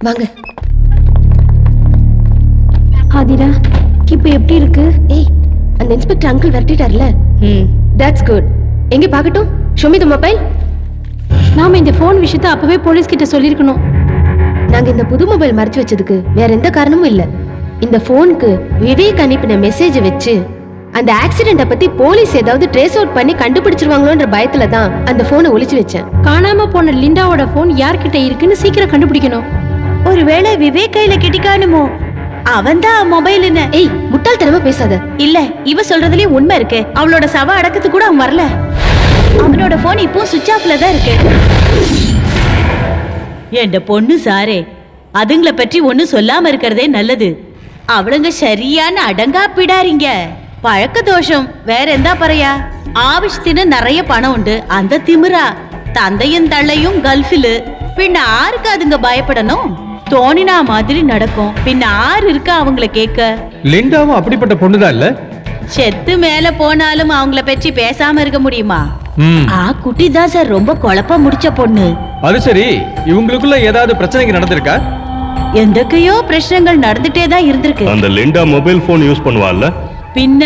வாங்க. ஆதிரா, இப்ப எப்படி இருக்கு? ஏய், அந்த இன்ஸ்பெக்டர் அங்கிள் விரட்டிட்டார்ல. That's good. எங்க பார்க்கட்டும்? Show me the mobile. நாம இந்த போன் விஷயத்தை அப்பவே போலீஸ் கிட்ட சொல்லிருக்கணும். நாங்க இந்த புது மொபைல் மறைச்சு வச்சதுக்கு வேற எந்த காரணமும் இல்ல. இந்த போனுக்கு விவேக் அனுப்பின மெசேஜ் வச்சு அந்த ஆக்சிடென்ட பத்தி போலீஸ் ஏதாவது ட்ரேஸ் அவுட் பண்ணி கண்டுபிடிச்சிருவாங்களோன்ற பயத்துல தான் அந்த போனை ஒளிச்சு வச்சேன். காணாம போன லிண்டாவோட போன் யார்கிட்ட இருக்குன்னு சீக்கிரம் கண்டுபிடிக்கணும். ஒருவேளை விவேக் கையில கிட்டிக்கானுமோ? அவன்தான் மொபைல்னு. ஏய், முட்டாள்தனமா பேசாத. இல்ல, இவ சொல்றதுலயே உண்மை இருக்கு. அவளோட சவ அடக்கத்துக்கு கூட அவன் வரல. அவனோட போன் இப்போ சுவிட்ச் ஆஃப்ல தான் இருக்கு. என் பொண்ணு சாரே, அதுங்கள பற்றி ஒண்ணு சொல்லாம இருக்கிறதே நல்லது. அவளுங்க சரியான அடங்கா பிடாரிங்க. பழக்க தோஷம் வேற எந்த பறையா? ஆவிஷ்தின்னு நிறைய பணம் உண்டு. அந்த திமிரா தந்தையும் தள்ளையும் கல்ஃபில். பின்ன ஆருக்கு அதுங்க பயப்படணும்? தோணினா மாதிரி நடக்கும். பின்ன ஆறு இருக்கா அவங்கள கேட்க? லிண்டாவும் அப்படிப்பட்ட பொண்ணுதான் இல்ல? செத்து மேல போனாலும் அவங்கள பற்றி பேசாம இருக்க முடியுமா? குட்டி தான் சார் ரொம்ப குழப்பம் முடிச்ச பொண்ணு. அது சரி, இவங்களுக்குள்ள ஏதாவது பிரச்சனைக்கு நடந்திருக்கா? எந்தக்கையோ பிரச்சனைகள் நடந்துட்டே தான் இருந்திருக்கு. அந்த லிண்டா மொபைல் போன் யூஸ் பண்ணுவாள்ல? பின்ன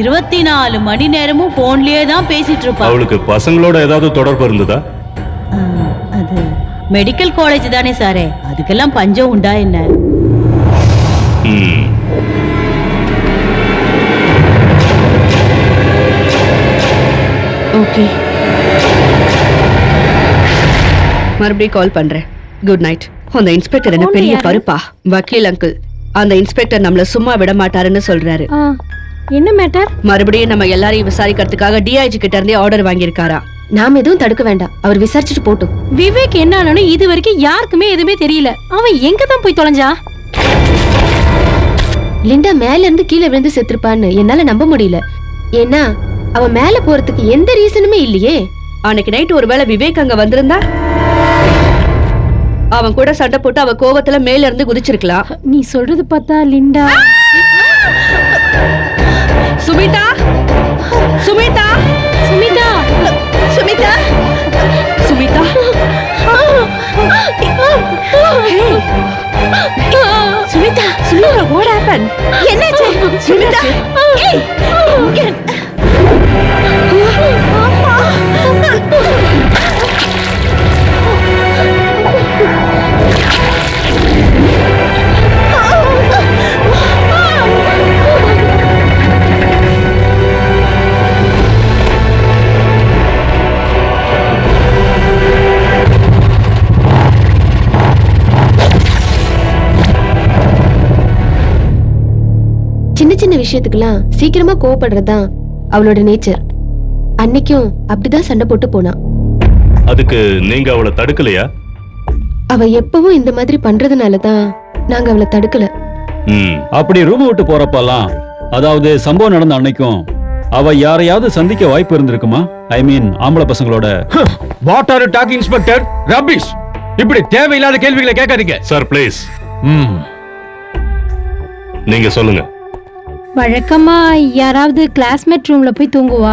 24 மணி நேரமும் போன்லயே தான் பேசிட்டு இருப்பா. அவளுக்கு பசங்களோட ஏதாவது தொடர்பு இருந்ததா? அது மெடிக்கல் காலேஜ் தானே சாரே, அதுக்கெல்லாம் பஞ்சம் உண்டா என்ன? ஓகே, மறுபடியும் கால் பண்றேன். Good night. அந்த இன்ஸ்பெக்டர் என்ன பெரிய பருப்பா? வக்கீல் அங்கிள், அந்த இன்ஸ்பெக்டர் நம்மள சும்மா விட மாட்டாருன்னு சொல்றாரு. என்ன மேட்டர்? மறுபடியும் நம்ம எல்லாரையும் விசாரிக்கிறதுக்காக டிஐஜி கிட்ட இருந்தே ஆர்டர் வாங்கியிருக்காரா. நாம எதுவும் தடுக்க வேண்டாம், அவர் விசாரிச்சுட்டு போட்டும். விவேக் என்ன இது வரைக்கும் யாருக்குமே எதுவுமே தெரியல. அவன் எங்க தான் போய் தொலைஞ்சா? லிண்டா மேல இருந்து கீழே விழுந்து செத்துருப்பான்னு என்னால நம்ப முடியல. ஏன்னா அவன் மேல போறதுக்கு எந்த ரீசனுமே இல்லையே. அன்னைக்கு நைட் ஒருவேளை விவேக் அங்க வந்திருந்தா அவன் கூட சண்டை போட்டு அவ கோவத்துல மேல இருந்து குதிச்சிருக்கலாம். நீ சொல்றது பார்த்தா Linda. Sumitha, Sumitha, Sumitha, Sumitha, Sumitha, Sumitha, Sumitha, what happened? என்னாச்சு? சுமிதா, ஏய், சின்ன சின்ன விஷயத்துக்கெல்லாம் சீக்கிரமா கோவப்படுறதுதான் அவளோட நேச்சர். அன்னைக்கும் அப்படிதான் சண்டை போட்டு போனா. அதுக்கு நீங்க அவளை தடுக்கலையா? அவ எப்பவும் இந்த மாதிரி பண்றதுனாலதான் நாங்க அவளை தடுக்கல. அப்படி ரூம் விட்டு போறப்பெல்லாம், அதாவது சம்பவம் நடந்த அன்னைக்கும் அவ யாரையாவது சந்திக்க வாய்ப்பு இருந்திருக்குமா? ஐ மீன் ஆம்பளை பசங்களோட. What are you talking inspector? Rubbish. இப்படி தேவையில்லாத கேள்விகளை கேட்காதீங்க சார். ப்ளீஸ். நீங்க சொல்லுங்க. வழக்கமா யாராவது கிளாஸ்மேட் ரூம்ல போய் தூங்குவா,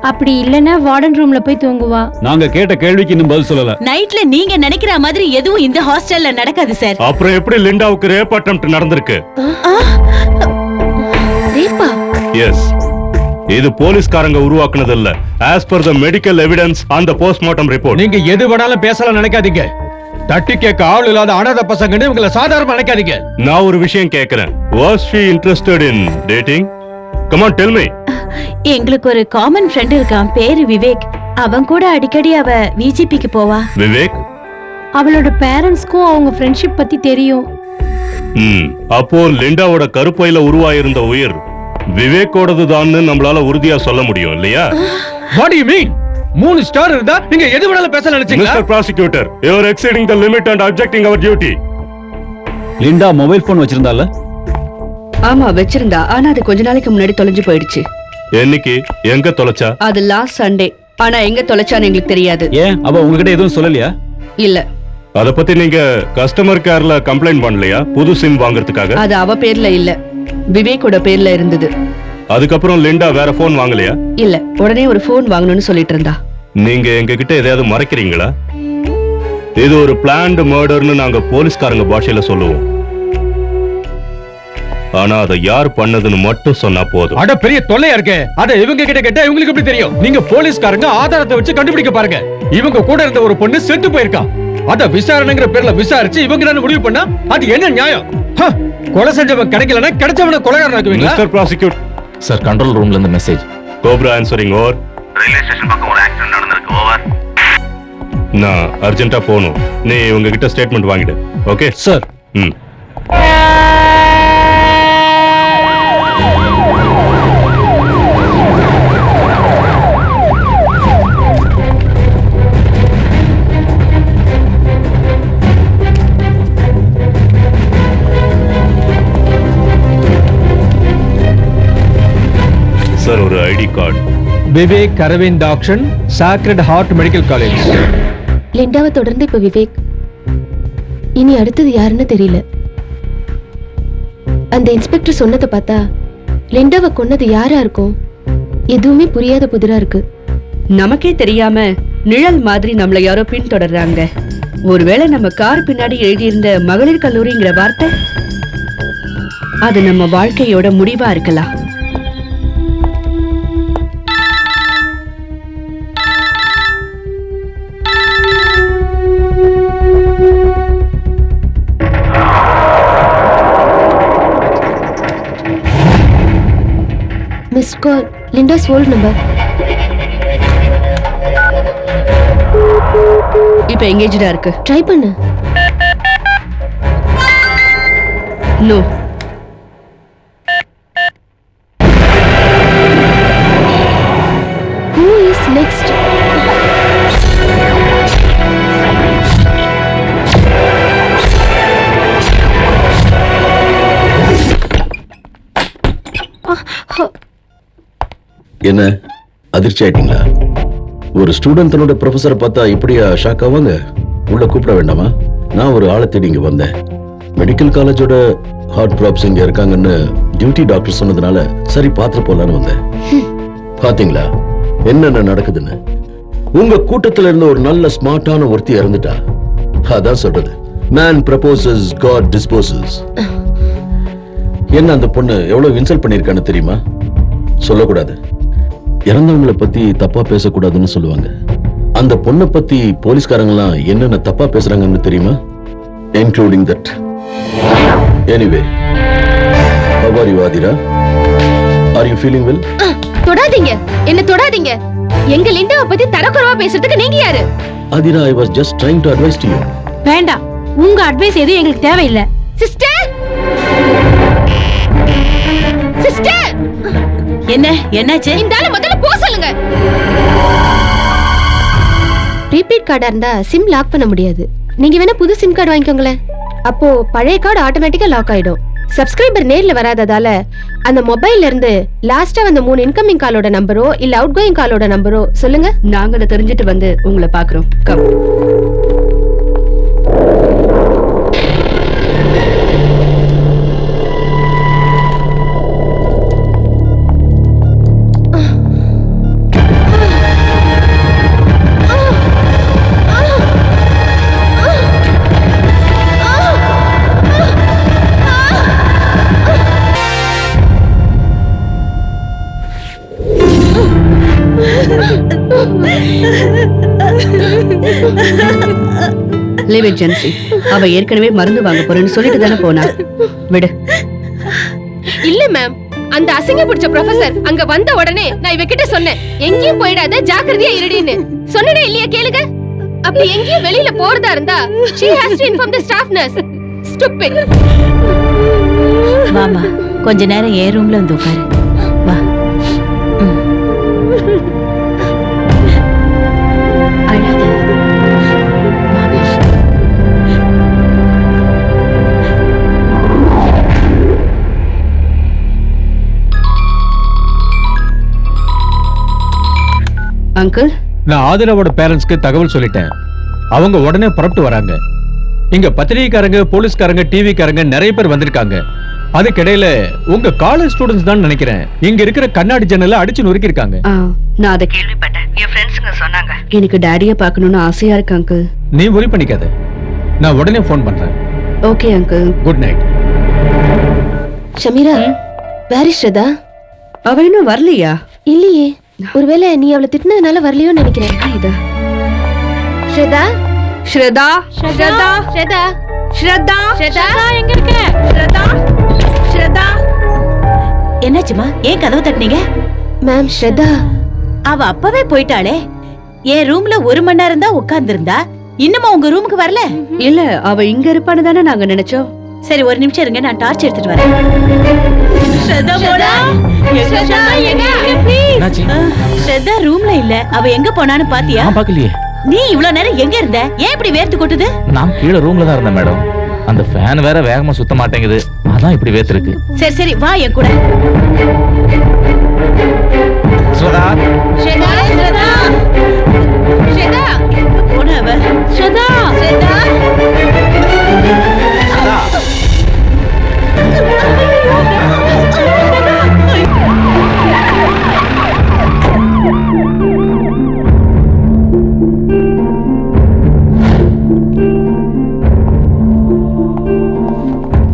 அப்படி இல்லனா வார்டன் ரூம்ல போய் தூங்குவா. நாங்க கேட்ட கேள்விக்கு இன்னும் பதில் சொல்லல. நைட்ல நீங்க நினைக்கிற மாதிரி எதுவும் இந்த ஹாஸ்டல்ல நடக்காது சார். அப்புறம் எப்படி லிண்டாவுக்கு ரேப் அட்டெம்ப்ட் நடந்திருக்கு? ரேப்பா? எஸ். இது போலீஸ்காரங்க உருவாக்குனது இல்ல. as per the medical evidence and the postmortem report. நீங்க எது வேணாலும் பேசலாம் நினைக்காதீங்க. தட்டி கேட்க ஆள் இல்லாத அனாதை பசங்கன்னு இவங்களை சாதாரணமா நினைக்காதீங்க. நான் ஒரு விஷயம் கேக்குறேன். Was she interested in dating? Come on, tell me. எங்களுக்கு ஒரு காமன் ஃப்ரெண்ட் இருக்கான், பேரு விவேக். அவன் கூட அடிக்கடி அவ விஜிபிக்கு போவா. விவேக்? அவளோட பேரண்ட்ஸ்க்கும் அவங்க ஃப்ரெண்ட்ஷிப் பத்தி தெரியும். அப்போ லிண்டாவோட கருப்பையில உருவாயிருந்த உயிர் விவேக்கோடது தான் நம்மளால உறுதியா சொல்ல முடியும் இல்லையா? What do you mean? 3 star இருந்தா நீங்க எது வேணாலும் பேச நினைச்சீங்களா? Mr. Prosecutor, you are exceeding the limit and objecting our duty. Linda mobile phone வச்சிருந்தால? ஆமா வச்சிருந்தா, ஆனா அது கொஞ்ச நாளைக்கு முன்னாடி தொலைஞ்சு போயிடுச்சு. என்னைக்கு எங்க தொலைச்சா? அது லாஸ்ட் சண்டே. ஆனா எங்க தொலைச்சான்னு எங்களுக்கு தெரியாது. ஏன் அவ உங்ககிட்ட எதுவும் சொல்லலையா? இல்ல. அத பத்தி நீங்க கஸ்டமர் கேர்ல கம்ப்ளைண்ட் பண்ணலையா? புது சிம் வாங்குறதுக்காக? அது அவ பேர்ல இல்ல, விவேக்கோட பேர்ல இருந்தது. அதுக்கப்புறம் லிண்டா வேற போன் வாங்கலையா? இல்ல, உடனே ஒரு போன் வாங்கணும்னு சொல்லிட்டு இருந்தா. நீங்க எங்க கிட்ட எதையாவது மறைக்கிறீங்களா? இது ஒரு பிளான்டு மர்டர்னு நாங்க போலீஸ்காரங்க பாஷையில சொல்லுவோம். ஆனா அதை யார் பண்ணதுன்னு மட்டும் சொன்னா போதும். அட பெரிய தொல்லையா இருக்கே. அட இவங்க கிட்ட கேட்டா இவங்களுக்கு எப்படி தெரியும்? நீங்க போலீஸ்காரங்க ஆதாரத்தை வச்சு கண்டுபிடிக்க பாருங்க. இவங்க கூட இருந்த ஒரு பொண்ணு செத்து போயிருக்கா. அத விசாரணைங்கிற பேர்ல விசாரிச்சு இவங்க தான் முடிவு பண்ணா அது என்ன நியாயம்? கொலை செஞ்சவன் கிடைக்கலன்னா கிடைச்சவன கொலைகாரன் ஆக்குவீங்களா? மிஸ்டர் ப்ராசிக்யூட் சார், கண்ட்ரோல் ரூம்ல இருந்து message. Cobra answering over. Railway station பக்கம் ஒரு ஆக்சிடென்ட் நடந்திருக்கு. ஓவர். நான் அர்ஜென்ட்டா போகணும். நீ உங்ககிட்ட ஸ்டேட்மெண்ட் வாங்கிடு. Okay sir. ம். சார், ஒரு ID card. Vivek Aravind action, sacred heart medical college. லிண்டாவை தொடர்ந்து இப்ப விவேக். இனி அடுத்தது யாருன்னு தெரியல. அந்த இன்ஸ்பெக்டர் சொன்னதை பார்த்தா லிண்டாவை கொன்னது யாரா இருக்கும்? எதுவுமே புரியாத புதிரா இருக்கு. நமக்கே தெரியாம நிழல் மாதிரி நம்மள யாரோ பின்தொடர்றாங்க. ஒருவேளை நம்ம கார் பின்னாடி எழுதியிருந்த மகளிர் கல்லூரிங்கிற வார்த்தை அது நம்ம வாழ்க்கையோட முடிவா இருக்கலாம். Miss call, Linda's old number. இப்ப எங்கேஜ்டா இருக்கு. ட்ரை பண்ணு. நோ. Who is next? என்ன அதிர்ச்சி ஆயிட்டீங்களா? ஒரு ஸ்டூடெண்ட் தன்னோட ப்ரொஃபஸரை பார்த்தா இப்படியா ஷாக் ஆவாங்க? உள்ள கூப்பிட வேண்டாமா? நான் ஒரு ஆளை தேடி இங்க வந்தேன். மெடிக்கல் காலேஜோட ஹார்ட் ப்ராப்ஸ் இங்க இருக்காங்கன்னு டியூட்டி டாக்டர் சொன்னதுனால சரி பார்த்துட்டு போலான்னு வந்தேன். பாத்தீங்களா என்னென்ன நடக்குதுன்னு? உங்க கூட்டத்துல இருந்த ஒரு நல்ல ஸ்மார்ட்டான ஒருத்தி இறந்துட்டா. அதான் சொல்றது, மேன் ப்ரப்போசஸ் காட் டிஸ்போசஸ். என்ன அந்த பொண்ணு எவ்வளவு இன்சல்ட் பண்ணிருக்கான்னு தெரியுமா? சொல்லக்கூடாது, இறந்தவங்களை பத்தி தப்பா பேசக்கூடாதுன்னு சொல்லுவாங்க. அந்த பொண்ணை பத்தி போலீஸ்காரங்களாம் என்னென்ன தப்பா பேசுறாங்கன்னு தெரியுமா? Including that. Anyway, how are you, Aathira? Are you feeling well? தொடாதீங்க, என்ன தொடாதீங்க. எங்க லிண்டாவை பத்தி தரக்குறவா பேசுறதுக்கு நீங்க யாரு? Aadhira, I was just trying to advise to you. வேண்டாம், உங்க அட்வைஸ் எதுவும் எங்களுக்கு தேவையில்லை. சிஸ்டர், சிஸ்டர், என்ன என்னாச்சு? இந்த ஆளு முதல்ல போ சொல்லுங்க. ப்ரீபெய்ட் கார்டா இருந்தா சிம் லாக் பண்ண முடியாது. நீங்க வேணா புது சிம் கார்டு வாங்கிக்கோங்களேன். அப்போ பழைய கார்டு ஆட்டோமேட்டிக்கா லாக் ஆயிடும். சப்ஸ்கிரைபர் நேர்ல வராததால அந்த மொபைல்ல இருந்து லாஸ்டா வந்த 3 இன்கமிங் காலோட நம்பரோ இல்ல அவுட் கோயிங் காலோட நம்பரோ சொல்லுங்க. நாங்க அதை தெரிஞ்சுட்டு வந்து உங்களை பாக்குறோம். கம். Leave it, Jansi. அவ ஏற்கனவே மருந்து வாங்க போறேன்னு சொல்லிட்டு தானே போனா. விடு. இல்ல மேம், அந்த அசிங்க பிடிச்ச ப்ரொஃபசர் அங்க வந்த உடனே நான் இவகிட்ட சொன்னேன், எங்கேயும் போயிடாத, ஜாக்கிரதையா இருடின்னு. சொன்னனே இல்லையா கேளுங்க. அப்படி எங்கேயும் வெளியில போறதா இருந்தா she has to inform the staff nurse. Stupid. வாமா, கொஞ்ச நேரம் ஏ ரூம்ல வந்து உட்காரு. வா. அழாத. அங்கிள், நான் ஆதிராவோட பேரண்ட்ஸ்க்கு தகவல் சொல்லிட்டேன். அவங்க உடனே புறப்பட்டு வராங்க. இங்க பத்திரிகைக்காரங்க, போலீஸ்காரங்க, டிவிக்காரங்க நிறைய பேர் வந்திருக்காங்க. அதுக்கிடையில உங்க காலேஜ் ஸ்டூடெண்ட்ஸ் தான் நினைக்கிறேன் இங்க இருக்கிற கண்ணாடி ஜன்னல அடிச்சு நொறுக்கி இருக்காங்க. நான் அதை கேள்விப்பட்டேன். என் ஃப்ரெண்ட்ஸுங்க சொன்னாங்க. எனக்கு டாடியை பார்க்கணும்னு ஆசையா இருக்கு அங்கிள். நீ worry பண்ணிக்காத, நான் உடனே ஃபோன் பண்றேன். Okay uncle. Good night. Shameera, where is Shraddha? அவ இன்னும் வரலையா? இல்லையே, ஒருவேளை நீ அவளை திட்டினதுனால வரலையோன்னு நினைக்கிறேன். இதா ஸ்ரதா, ஸ்ரதா ஸ்ரதா ஸ்ரதா, ஸ்ரதா ஸ்ரதா எங்க இருக்க? ஸ்ரதா ஸ்ரதா. என்னாச்சுமா? ஏன் கதவு தட்டினீங்க? மேம் ஸ்ரதா. அவ அப்பவே போயிட்டாளே. என் ரூம்ல 1 மணி நேரம் தான் உட்கார்ந்திருந்தா. இன்னுமா உங்க ரூமுக்கு வரல? இல்ல, அவ இங்க இருப்பான்னு தானே நாங்க நினைச்சோம். சரி, ஒரு நிமிஷம் இருங்க, நான் டார்ச் எடுத்துட்டு வரேன். ஸ்ரதா போடா. ஸ்ரதா எங்க? என்னாச்சு? ஸ்ரதா ரூம்ல இல்ல. அவ எங்க போனான்னு பாத்தியா? நான் பார்க்கலையே. நீ இவ்வளவு நேரம் எங்க இருந்த? ஏன் இப்படி வேர்த்து கொட்டுது? நான் கீழே ரூம்ல தான் இருந்தேன் மேடம். அந்த ஃபேன் வேற வேகமா சுத்த மாட்டேங்குது, அதான் இப்படி வேர்த்திருக்கு. சரி சரி, வா என் கூட. ஸ்ரதா, ஸ்ரதா, ஸ்ரதா, ஸ்ரதா, போன அவ. ஸ்ரதா, ஸ்ரதா.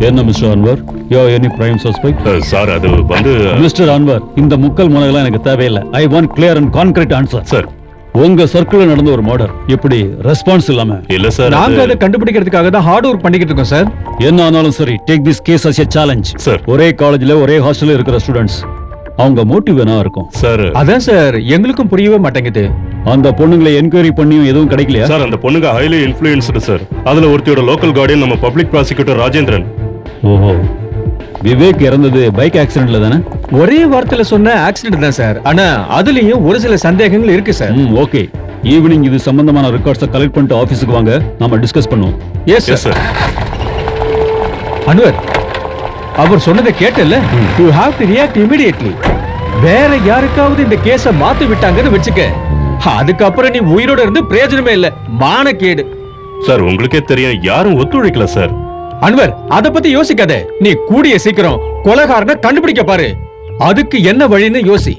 என்ன mister Anwar, you or any prime suspect? Sir அது வந்து மிஸ்டர் அன்வர், இந்த முக்கல் முனையெல்லாம் எனக்கு தேவையில்லை. I want clear and concrete answer. Sir உங்க சர்க்கிள்ல நடந்த ஒரு மர்டர், இப்படி ரெஸ்பான்ஸ் இல்லாம? இல்ல சார், நாங்க அதை கண்டுபிடிக்கிறதுக்காக தான் ஹார்ட் ஒர்க் பண்ணிக்கிட்டு இருக்கோம் சார். என்ன ஆனாலும் சரி, take this case as a challenge. Sir. ஒரே காலேஜ்ல ஒரே ஹாஸ்டல்ல இருக்கிற ஸ்டூடெண்ட்ஸ், அவங்க மோட்டிவ் என்ன இருக்கும்? சார் அதான் சார் எங்களுக்கும் புரியவே மாட்டேங்குது. அந்த பொண்ணுங்களை என்கொயரி பண்ணியும் எதுவும் கிடைக்கலையா? சார் அந்த பொண்ணுங்க ஹைலி இன்ஃப்ளூயன்ஸ்டு சார். அதுல ஒருத்தியோட லோக்கல் கார்டியன் நம்ம பப்ளிக் ப்ராசிக்யூட்டர் ராஜேந்திரன். ஓஹோ, விவேக் இறந்தது பைக் ஆக்சிடென்ட்ல தானே? ஒரே வார்த்தையில சொன்ன ஆக்சிடென்ட் தான் சார். ஆனா அதுலயும் ஒரு சில சந்தேகங்கள் இருக்கு சார். ஓகே, ஈவினிங் இது சம்பந்தமான ரெக்கார்ட்ஸை கலெக்ட் பண்ணிட்டு ஆபீஸுக்கு வாங்க, நாம டிஸ்கஸ் பண்ணுவோம். Yes yes sir. Sir. Anwar, அவர் சொன்னதை கேட்டல, you have to react immediately. வேற யாருக்காவது இந்த கேஸ மாத்தி விட்டாங்கன்னு வெச்சுக்க, அதுக்கப்புறம் நீ உயிரோட இருந்து பிரயோஜனமே இல்ல, மானக்கேடு. சார் உங்களுக்கே தெரியும், யாரும் ஒத்துழைக்கல சார். அன்வர், அத பத்தி யோசிக்காத. நீ கூடிய சீக்கிரம் கொலைகாரனை கண்டுபிடிக்க பாரு. அதுக்கு என்ன வழின்னு யோசி.